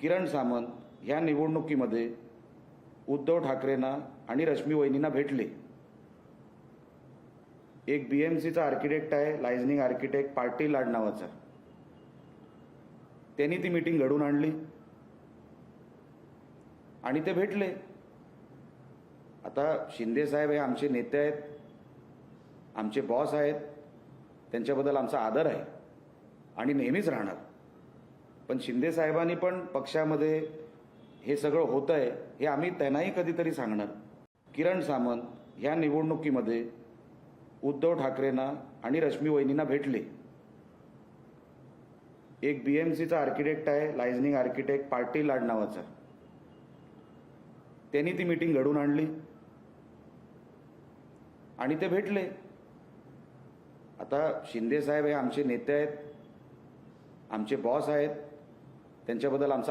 किरण सामंत ह्या निवडणुकीमध्ये उद्धव ठाकरेंना आणि रश्मी वहिनींना भेटले। एक बीएमसीचा आर्किटेक्ट आहे, लायझनिंग आर्किटेक्ट पाटील लाड नावाचा, त्यांनी ती मीटिंग घडवून आणली आणि ते भेटले। आता शिंदे साहेब हे आमचे नेते आहेत, आमचे बॉस आहेत, त्यांच्याबद्दल आमचा आदर आहे आणि नेहमीच राहणार। पण शिंदे साहेबांनी पण पक्षामध्ये हे सगळं होत आहे हे आम्ही त्यांनाही कधीतरी सांगणार। किरण सामंत ह्या निवडणुकीमध्ये उद्धव ठाकरेंना आणि रश्मी वहिनींना भेटले। एक बीएमसीचा आर्किटेक्ट आहे, लायझनिंग आर्किटेक्ट पाटील लाड नावाचा, त्यांनी ती मीटिंग घडवून आणली आणि ते भेटले। आता शिंदे साहेब हे आमचे नेते आहेत, आमचे बॉस आहेत, त्यांच्याबद्दल आमचा